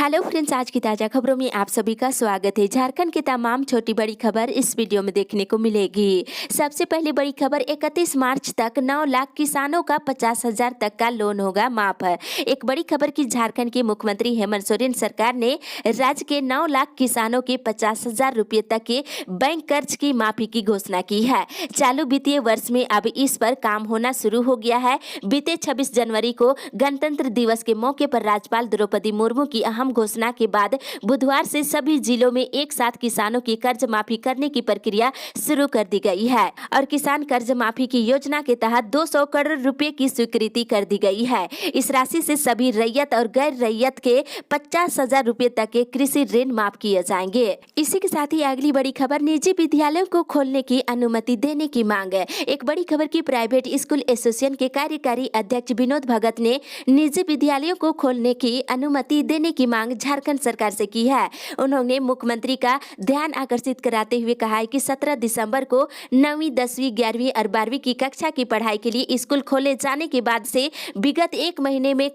Hello friends, आज की ताज़ा खबरों में आप सभी का स्वागत है। झारखंड की तमाम छोटी बड़ी खबर इस वीडियो में देखने को मिलेगी। सबसे पहली बड़ी खबर, 31 मार्च तक 9 लाख किसानों का 50,000 तक का लोन होगा माफ। एक बड़ी खबर की झारखंड के मुख्यमंत्री हेमंत सोरेन सरकार ने राज्य के 9 लाख किसानों के 50,000 रुपये तक के बैंक कर्ज की माफी की घोषणा की है। चालू वित्तीय वर्ष में अब इस पर काम होना शुरू हो गया है। बीते 26 जनवरी को गणतंत्र दिवस के मौके पर राज्यपाल द्रौपदी मुर्मू की अहम घोषणा के बाद बुधवार से सभी जिलों में एक साथ किसानों की कर्ज माफी करने की प्रक्रिया शुरू कर दी गई है और किसान कर्ज माफी की योजना के तहत 200 करोड़ रुपए की स्वीकृति कर दी गई है। इस राशि से सभी रैयत और गैर रैयत के 50,000 रुपए तक के कृषि ऋण माफ किए जाएंगे। इसी के साथ ही अगली बड़ी खबर, निजी विद्यालयों को खोलने की अनुमति देने की मांग। एक बड़ी खबर की प्राइवेट स्कूल एसोसिएशन के कार्यकारी अध्यक्ष विनोद भगत ने निजी विद्यालयों को खोलने की अनुमति देने की मांग झारखंड सरकार से की है। उन्होंने मुख्यमंत्री का ध्यान आकर्षित कराते हुए कहा है कि 17 दिसंबर को 9वीं, 10वीं, 11वीं और 12वीं की कक्षा की पढ़ाई के लिए स्कूल खोले जाने के बाद से विगत एक महीने में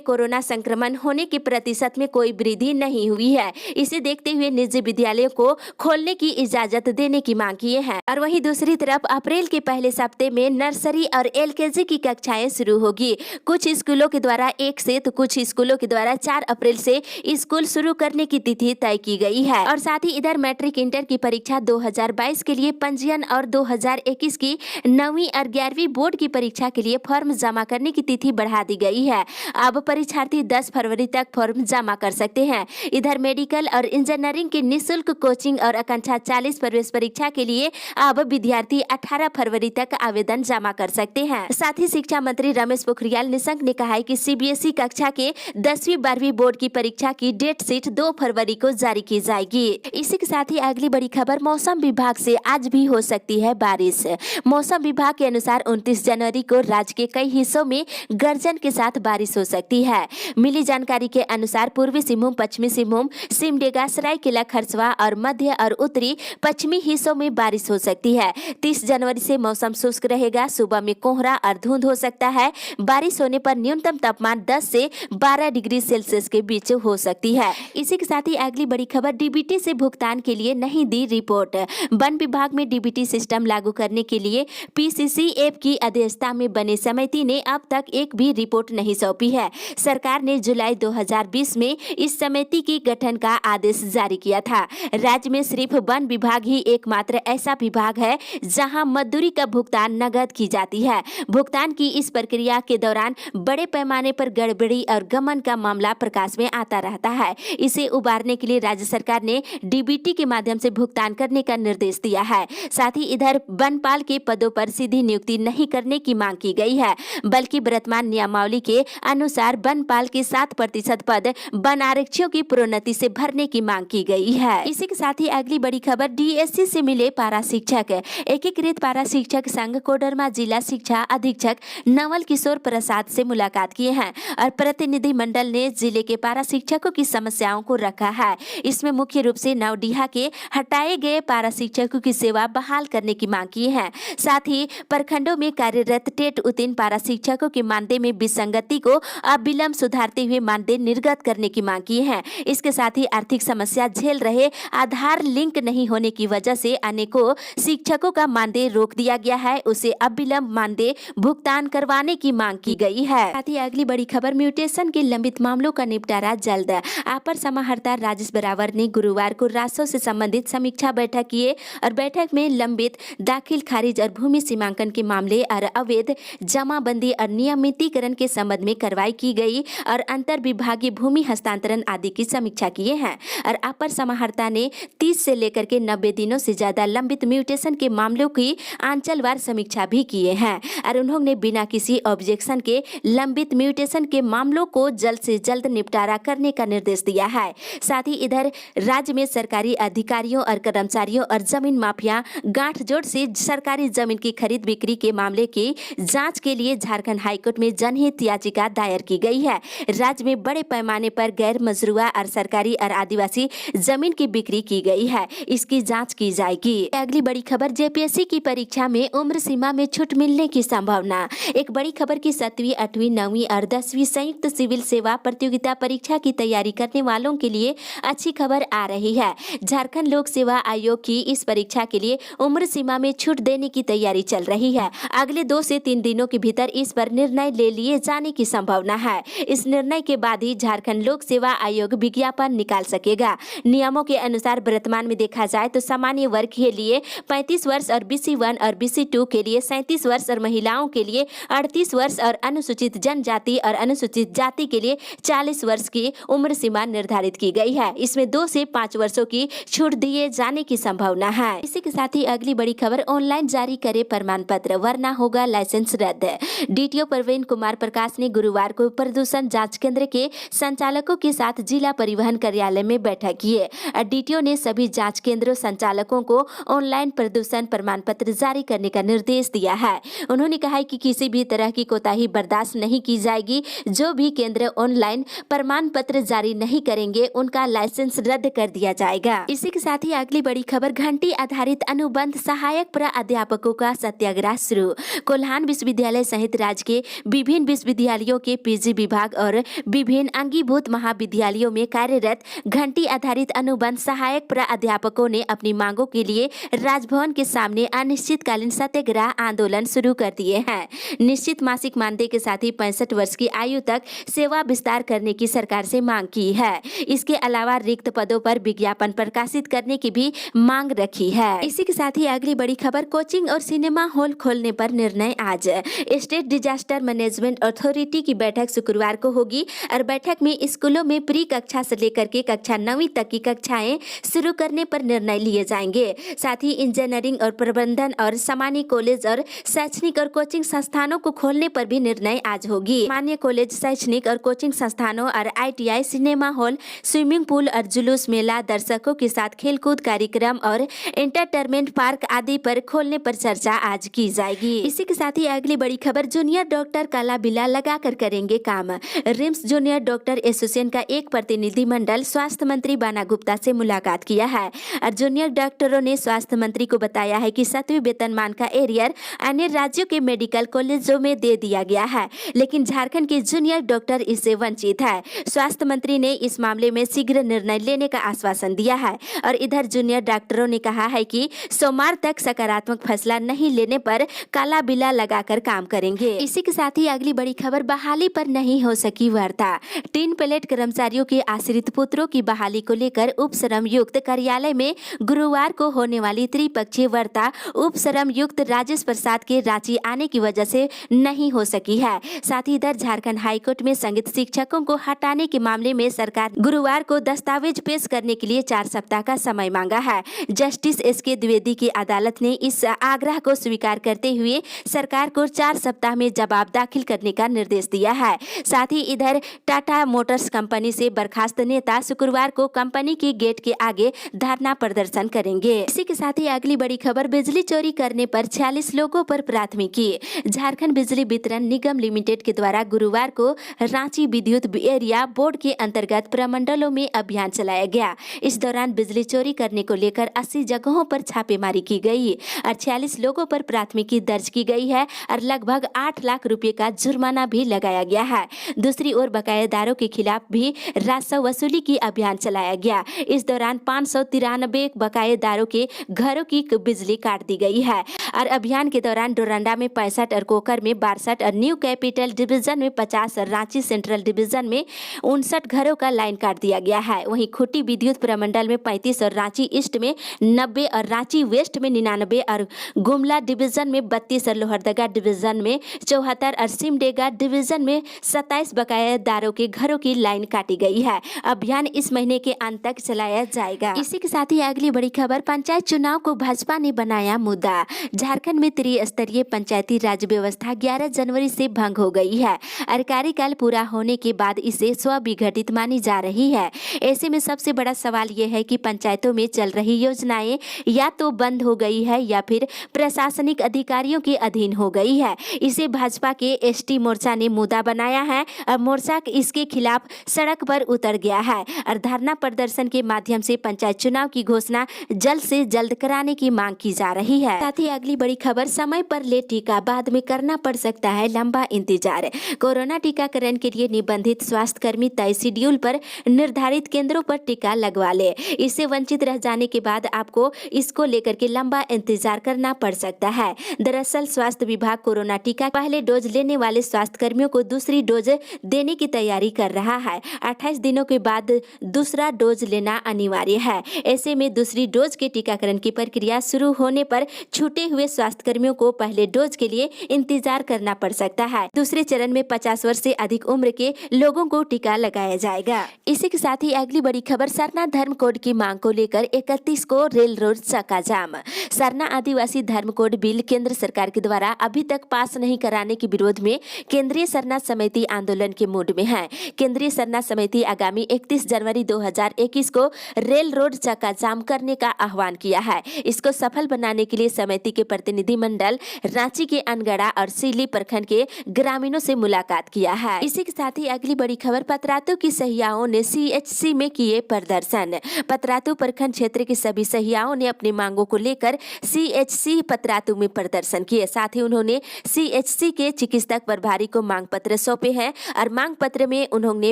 कोरोना संक्रमण होने के प्रतिशत में कोई वृद्धि नहीं हुई है। इसे देखते हुए निजी विद्यालयों को खोलने की इजाजत देने की मांग की है। और वहीं दूसरी तरफ अप्रैल के पहले सप्ताह में नर्सरी और एलकेजी की कक्षाएं शुरू होगी। कुछ स्कूलों के द्वारा 1 से तो कुछ स्कूलों के द्वारा 4 अप्रैल से स्कूल शुरू करने की तिथि तय की गई है। और साथ ही इधर मैट्रिक इंटर की परीक्षा 2022 के लिए पंजीयन और 2021 की 9वीं और 11वीं बोर्ड की परीक्षा के लिए फॉर्म जमा करने की तिथि बढ़ा दी गई है। अब परीक्षार्थी 10 फरवरी तक फॉर्म जमा कर सकते हैं। इधर मेडिकल और इंजीनियरिंग की निःशुल्क कोचिंग और आकांक्षा 40 प्रवेश परीक्षा के लिए अब विद्यार्थी 18 फरवरी तक आवेदन जमा कर सकते हैं। साथ ही शिक्षा मंत्री रमेश पोखरियाल निशंक ने कहा है कि सीबीएसई कक्षा के 10वीं 12वीं बोर्ड की परीक्षा की डेट शीट 2 फरवरी को जारी की जाएगी। इसी के साथ ही अगली बड़ी खबर, मौसम विभाग से आज भी हो सकती है बारिश। मौसम विभाग के अनुसार 29 जनवरी को राज्य के कई हिस्सों में गर्जन के साथ बारिश हो सकती है। मिली जानकारी के अनुसार पूर्वी सिंहभूम, पश्चिमी सिंहभूम, सिमडेगा, सरायकेला खरसुआ और मध्य और उत्तरी पश्चिमी हिस्सों में बारिश हो सकती है। 30 जनवरी से मौसम शुष्क रहेगा। सुबह में कोहरा और धुंध हो सकता है। बारिश होने पर न्यूनतम तापमान 10 से 12 डिग्री सेल्सियस के बीच हो सकती है। इसी के साथ ही अगली बड़ी खबर, डीबीटी से भुगतान के लिए नहीं दी रिपोर्ट। वन विभाग में डीबीटी सिस्टम लागू करने के लिए पीसीसीएफ की अध्यक्षता में बने समिति ने अब तक एक भी रिपोर्ट नहीं सौंपी है। सरकार ने जुलाई 2020 में इस समिति की गठन का आदेश जारी किया था। राज्य में सिर्फ वन विभाग ही एकमात्र ऐसा विभाग है जहां मजदूरी का भुगतान नगद की जाती है। भुगतान की इस प्रक्रिया के दौरान बड़े पैमाने पर गड़बड़ी और गमन का मामला प्रकाश में आता रहता है। इसे उबारने के लिए राज्य सरकार ने डीबीटी के माध्यम से भुगतान करने का निर्देश दिया है। साथ ही इधर वनपाल के पदों पर सीधी नियुक्ति नहीं करने की मांग की गई है, बल्कि वर्तमान नियमावली के अनुसार वनपाल के 7% पद वन आरक्षियों की प्रोन्नति से भरने की मांग की गई है। इसी के साथ ही अगली बड़ी खबर, डीएससी से मिले पारा शिक्षक। एकीकृत पारा शिक्षक संघ कोडरमा जिला शिक्षा अधीक्षक नवल किशोर प्रसाद से मुलाकात किए हैं और प्रतिनिधि मंडल ने जिले के पारा शिक्षकों की समस्याओं को रखा है। इसमें मुख्य रूप से नवडीहा के हटाए गए पारा शिक्षकों की सेवा बहाल करने की मांग की है। साथ ही प्रखंडों में कार्यरत टेट उत्तीर्ण पारा शिक्षकों के मानदेय में विसंगति को अविलंब सुधारते हुए मानदेय निर्गत करने की मांग की है। इसके साथ ही आर्थिक समस्या झेल रहे आधार लिंक नहीं होने की वजह से अनेकों शिक्षकों का मानदेय रोक दिया गया है, उसे अविलंब मानदेय भुगतान करवाने की मांग की गई है। साथ ही अगली बड़ी खबर, म्यूटेशन के लंबित मामलों का निपटारा जल्द। अपर समाहर्ता राजेश बराबर ने गुरुवार को राजस्व से संबंधित समीक्षा बैठक किए और बैठक में लंबित दाखिल खारिज और भूमि सीमांकन के मामले और अवैध जमाबंदी और नियमितीकरण के संबंध में कार्रवाई की गई और अंतर विभागीय भूमि हस्तांतरण आदि की समीक्षा किए हैं। और अपर समाहर्ता ने 30 से लेकर के 90 दिनों से ज्यादा लंबित म्यूटेशन के मामलों की आंचलवार समीक्षा भी किए हैं और उन्होंने बिना किसी ऑब्जेक्शन के लंबित म्यूटेशन के मामलों को जल्द से जल्द निपटारा करने का निर्देश दिया है। साथ ही इधर राज्य में सरकारी अधिकारियों और कर्मचारियों और जमीन माफिया गांठजोड़ से सरकारी जमीन की खरीद बिक्री के मामले की जांच के लिए झारखंड हाईकोर्ट में जनहित याचिका दायर की गई है। राज्य में बड़े पैमाने पर गैर मजरूआ और सरकारी और आदिवासी जमीन की बिक्री की गई है, इसकी जांच की जाएगी। अगली बड़ी खबर, जेपीएससी की परीक्षा में उम्र सीमा में छूट मिलने की संभावना। एक बड़ी खबर की 7वीं, 8वीं, 9वीं और 10वीं संयुक्त सिविल सेवा प्रतियोगिता परीक्षा की तैयारी करने वालों के लिए अच्छी खबर आ रही है। झारखंड लोक सेवा आयोग की इस परीक्षा के लिए उम्र सीमा में छूट देने की तैयारी चल रही है। अगले 2 से 3 दिनों के भीतर इस पर निर्णय ले लिए जाने की संभावना है। इस निर्णय के बाद ही झारखंड लोक सेवा आयोग विज्ञापन निकाल सकेगा। नियमों के अनुसार वर्तमान में देखा जाए तो सामान्य वर्ग के लिए 35 वर्ष और BC 1 और BC 2 के लिए 37 वर्ष और महिलाओं के लिए 38 वर्ष और अनुसूचित जनजाति और अनुसूचित जाति के लिए 40 वर्ष की उम्र सीमा निर्धारित की गई है। इसमें 2 से 5 वर्षों की छूट दिए जाने की संभावना है। इसी के साथ ही अगली बड़ी खबर, ऑनलाइन जारी करे प्रमाण पत्र वरना होगा लाइसेंस रद्द। DTO प्रवीण कुमार प्रकाश ने गुरुवार को प्रदूषण जांच केंद्र के संचालकों के साथ जिला परिवहन कार्यालय में बैठक की है। DTO ने सभी जांच केंद्रों संचालकों को ऑनलाइन प्रदूषण प्रमाण पत्र जारी करने का निर्देश दिया है। उन्होंने कहा है कि किसी भी तरह की कोताही बर्दाश्त नहीं की जाएगी। जो भी केंद्र ऑनलाइन प्रमाण पत्र जारी नहीं करेंगे उनका लाइसेंस रद्द कर दिया जाएगा। इसी के साथ ही अगली बड़ी खबर, घंटी आधारित अनुबंध सहायक प्राध्यापकों का सत्याग्रह शुरू। कोल्हान विश्वविद्यालय सहित राज्य के विभिन्न विश्वविद्यालयों के PG विभाग और विभिन्न अंगीभूत महाविद्यालयों में कार्यरत घंटी आधारित अनुबंध सहायक प्राध्यापकों ने अपनी मांगों के लिए राजभवन के सामने अनिश्चितकालीन सत्याग्रह आंदोलन शुरू कर दिए हैं। निश्चित मासिक मानदेय के साथ ही 65 वर्ष की आयु तक सेवा विस्तार करने की सरकार से मांग की है। इसके अलावा रिक्त पदों पर विज्ञापन प्रकाशित करने की भी मांग रखी है। इसी के साथ ही अगली बड़ी खबर, कोचिंग और सिनेमा हॉल खोलने पर निर्णय आज। स्टेट डिजास्टर मैनेजमेंट अथॉरिटी की बैठक शुक्रवार को होगी और बैठक में स्कूलों में प्री कक्षा से लेकर के कक्षा 9वीं तक की कक्षाएं शुरू करने पर निर्णय लिए जाएंगे। साथ ही इंजीनियरिंग और प्रबंधन और सामान्य कॉलेज और शैक्षणिक और कोचिंग संस्थानों को खोलने पर भी निर्णय आज होगी। मान्य कॉलेज, शैक्षणिक और कोचिंग संस्थानों और ITI, cinema hall, swimming pool और जुलूस मेला, दर्शकों के साथ खेलकूद कार्यक्रम और एंटरटेनमेंट पार्क आदि पर खोलने पर चर्चा आज की जाएगी। इसी के साथ ही अगली बड़ी खबर, जूनियर डॉक्टर काला बिल्ला लगाकर करेंगे काम। रिम्स जूनियर डॉक्टर एसोसिएशन का एक प्रतिनिधि मंडल स्वास्थ्य मंत्री बाना गुप्ता से मुलाकात किया है और जूनियर डॉक्टरों ने स्वास्थ्य मंत्री को बताया है कि 7वें वेतनमान का एरियर अन्य राज्यों के मेडिकल कॉलेजों में दे दिया गया है, लेकिन झारखंड के जूनियर डॉक्टर इससे वंचित है। स्वास्थ्य मंत्री ने इस मामले में शीघ्र निर्णय लेने का आश्वासन दिया है और इधर जूनियर डॉक्टरों ने कहा है कि सोमवार तक सकारात्मक फैसला नहीं लेने पर काला बिल्ला लगाकर काम करेंगे। इसी के साथ ही अगली बड़ी खबर, बहाली पर नहीं हो सकी वार्ता। टीन प्लेट कर्मचारियों के आश्रित पुत्रों की बहाली को लेकर उप श्रमयुक्त कार्यालय में गुरुवार को होने वाली त्रिपक्षीय वार्ता उप श्रमयुक्त राजेश प्रसाद के रांची आने की वजह से नहीं हो सकी है। साथ ही इधर झारखंड हाईकोर्ट में संगीत शिक्षकों को हटाने के मामले में सरकार गुरुवार को दस्तावेज पेश करने के लिए 4 सप्ताह का समय मांगा है। जस्टिस SK द्विवेदी की अदालत ने इस आग्रह को स्वीकार करते हुए सरकार को 4 सप्ताह में जवाब दाखिल करने का निर्देश दिया है। साथ ही इधर टाटा मोटर्स कंपनी से बर्खास्त नेता शुक्रवार को कंपनी के गेट के आगे धरना प्रदर्शन करेंगे। इसी के साथ ही अगली बड़ी खबर, बिजली चोरी करने पर 46 लोगों पर प्राथमिकी। झारखंड बिजली वितरण निगम लिमिटेड के द्वारा गुरुवार को रांची विद्युत एरिया बोर्ड के अंतर्गत प्रमंडलों में अभियान चलाया गया। इस दौरान बिजली चोरी करने को लेकर 80 जगहों पर छापेमारी की गई और 46 लोगों पर प्राथमिकी दर्ज की गई है और लगभग 8 लाख रुपए का जुर्माना भी लगाया गया है। दूसरी ओर बकायेदारों के खिलाफ भी राजस्व वसूली की अभियान चलाया गया। इस दौरान 593 बकायेदारों के घरों की बिजली काट दी गई है और अभियान के दौरान डोरंडा में 65 और कोकर में 62 और न्यू कैपिटल डिवीजन में 50 और रांची सेंट्रल डिवीजन में 59 घरों का लाइन काट दिया गया है। वहीं खूंटी विद्युत प्रमंडल में 35 और रांची ईस्ट में 90 और रांची वेस्ट में 99 और गुमला डिवीजन में 32 और लोहरदगा डिवीजन में 74 और सिमडेगा डिवीजन में 27 बकायेदारों के घरों की लाइन काटी गई है। अभियान इस महीने के अंत तक चलाया जाएगा। इसी के साथ ही अगली बड़ी खबर, पंचायत चुनाव को भाजपा ने बनाया मुद्दा। झारखंड में त्रिस्तरीय पंचायती राज व्यवस्था 11 जनवरी से भंग हो गई है और कार्यकाल पूरा होने के बाद इसे स्व-विघटित मानी जा रही है। ऐसे में सबसे बड़ा सवाल यह है कि पंचायतों में चल रही योजनाएं या तो बंद हो गई है या फिर प्रशासनिक अधिकारियों के अधीन हो गई है। इसे भाजपा के एसटी मोर्चा ने मुद्दा बनाया है और मोर्चा इसके खिलाफ सड़क पर उतर गया है और धरना प्रदर्शन के माध्यम से पंचायत चुनाव की घोषणा जल्द से जल्द कराने की मांग की जा रही है। साथ ही अगली बड़ी खबर, समय पर ले टीका, बाद में करना पड़ सकता है लंबा इंतजार। कोरोना टीकाकरण के लिए निबंधित स्वास्थ्य कर्मी तय शेड्यूल पर निर्धारित केंद्रों पर टीका लगवा ले। इससे वंचित रह जाने के बाद आपको इसको लेकर के लंबा इंतजार करना पड़ सकता है। दरअसल स्वास्थ्य विभाग कोरोना टीका पहले डोज लेने वाले स्वास्थ्य कर्मियों को दूसरी डोज देने की तैयारी कर रहा है। 28 दिनों के बाद दूसरा डोज लेना अनिवार्य है। ऐसे में दूसरी डोज के टीकाकरण की प्रक्रिया शुरू होने पर छूटे हुए स्वास्थ्य कर्मियों को पहले डोज के लिए इंतजार करना पड़ सकता है। दूसरे चरण में 50 वर्ष से अधिक उम्र के लोगों को टीका लगाया जाएगा। इसी के साथ ही अगली बड़ी खबर, सरना धर्म कोड की मांग को लेकर 31 को रेल रोड चक्का जाम। सरना आदिवासी धर्म कोड बिल केंद्र सरकार के द्वारा अभी तक पास नहीं कराने के विरोध में केंद्रीय सरना समिति आंदोलन के मूड में है। केंद्रीय सरना समिति आगामी 31 जनवरी 2021 को रेल रोड चक्का जाम करने का आह्वान किया है। इसको सफल बनाने के लिए समिति के प्रतिनिधिमंडल रांची के अनगढ़ा और सीली प्रखंड के ग्रामीणों से मुलाकात किया है। इसी के साथ ही अगली बड़ी खबर, पतरातू की सहियाओं ने सीएचसी में किए प्रदर्शन। पतरातू प्रखंड क्षेत्र के सभी सहियाओं ने अपनी मांगों को लेकर सीएचसी पतरातू में प्रदर्शन किए। साथ ही उन्होंने सीएचसी के चिकित्सक प्रभारी को मांग पत्र सौंपे हैं और मांग पत्र में उन्होंने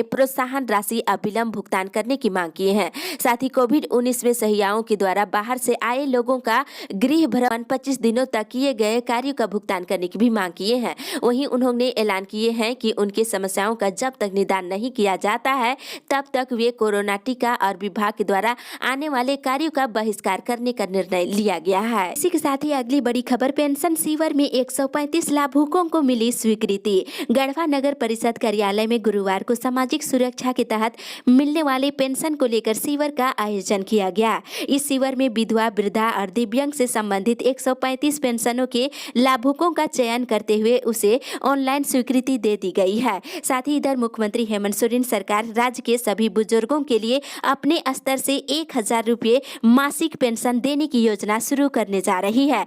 प्रोत्साहन राशि अविलंब भुगतान करने की मांग की है। साथ ही कोविड-19 में सहियाओं के द्वारा बाहर से आए लोगों का गृह भ्रमण 25 दिनों तक किए गए कार्यों का भुगतान करने की भी मांग किए हैं। वहीं उन्होंने ऐलान किए हैं कि उनके समस्याओं का जब तक निदान नहीं किया जाता है तब तक वे कोरोना टीका और विभाग के द्वारा आने वाले कार्यों का बहिष्कार करने का निर्णय लिया गया है। इसी के साथ ही अगली बड़ी खबर, पेंशन सीवर में 135 लाभुकों को मिली स्वीकृति। गढ़वा नगर परिषद कार्यालय में गुरुवार को सामाजिक सुरक्षा के तहत मिलने वाले पेंशन को लेकर शिविर का आयोजन किया गया। इस शिविर में विधवा, वृद्धा और दिव्यांग से संबंधित 135 पेंशनों के लाभुकों का चयन करते हुए उसे ऑनलाइन स्वीकृति दे दी गई है। साथ ही इधर मुख्यमंत्री हेमंत सोरेन सरकार राज्य के सभी बुजुर्गों के लिए अपने स्तर से 1000 रुपये मासिक पेंशन देने की योजना शुरू करने जा रही है।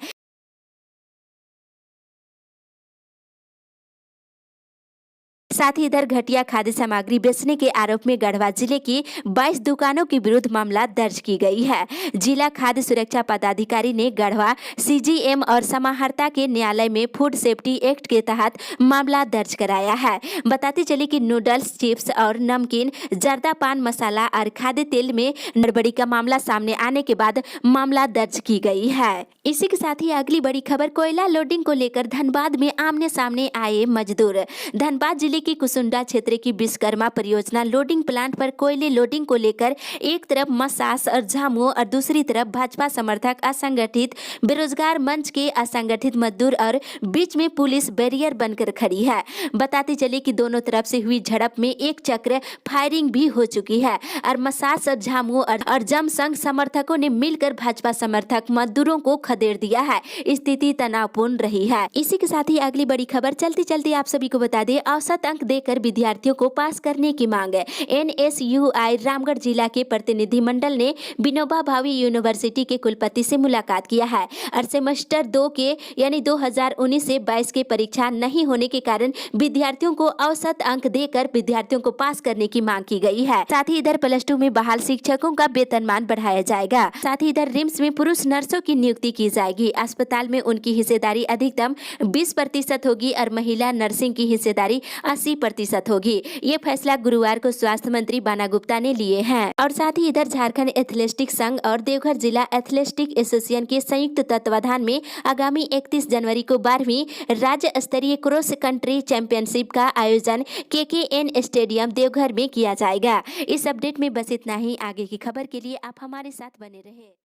साथ ही इधर घटिया खाद्य सामग्री बेचने के आरोप में गढ़वा जिले की 22 दुकानों के विरुद्ध मामला दर्ज की गई है। जिला खाद्य सुरक्षा पदाधिकारी ने गढ़वा सीजीएम और समाहर्ता के न्यायालय में फूड सेफ्टी एक्ट के तहत मामला दर्ज कराया है। बताते चले कि नूडल्स, चिप्स और नमकीन, जर्दा पान मसाला और खाद्य तेल में गड़बड़ी का मामला सामने आने के बाद मामला दर्ज की गई है। इसी के साथ ही अगली बड़ी खबर, कोयला लोडिंग को लेकर धनबाद में आमने सामने आए मजदूर। धनबाद जिले की कुसुंडा क्षेत्र की विश्वकर्मा परियोजना लोडिंग प्लांट पर कोयले लोडिंग को लेकर एक तरफ मसास और झामुमो और दूसरी तरफ भाजपा समर्थक, असंगठित बेरोजगार मंच के असंगठित मजदूर और बीच में पुलिस बैरियर बनकर खड़ी है। बताते चले कि दोनों तरफ से हुई झड़प में एक चक्र फायरिंग भी हो चुकी है और मसास और झामुमो और जम संघ समर्थकों ने मिलकर भाजपा समर्थक मजदूरों को खदेड़ दिया है। स्थिति तनावपूर्ण रही है। इसी के साथ ही अगली बड़ी खबर, चलते चलते आप सभी को बता दें, औसत अंक देकर विद्यार्थियों को पास करने की मांग है। एनएसयूआई रामगढ़ जिला के प्रतिनिधिमंडल ने विनोबा भावे यूनिवर्सिटी के कुलपति से मुलाकात किया है और सेमेस्टर 2 के यानी 2019 से 22 के परीक्षा नहीं होने के कारण विद्यार्थियों को औसत अंक देकर विद्यार्थियों को पास करने की मांग की गई है। साथ ही इधर +2 में बहाल शिक्षकों का वेतनमान बढ़ाया जाएगा। साथ ही इधर रिम्स में पुरुष नर्सों की नियुक्ति की जाएगी। अस्पताल में उनकी हिस्सेदारी अधिकतम 20% होगी और महिला नर्सिंग की हिस्सेदारी 80% होगी। ये फैसला गुरुवार को स्वास्थ्य मंत्री बाना गुप्ता ने लिए हैं। और साथ ही इधर झारखंड एथलेटिक संघ और देवघर जिला एथलेटिक एसोसिएशन के संयुक्त तत्वाधान में आगामी 31 जनवरी को 12वीं राज्य स्तरीय क्रॉस कंट्री चैंपियनशिप का आयोजन केकेएन स्टेडियम देवघर में किया जाएगा। इस अपडेट में बस इतना ही। आगे की खबर के लिए आप हमारे साथ बने रहे।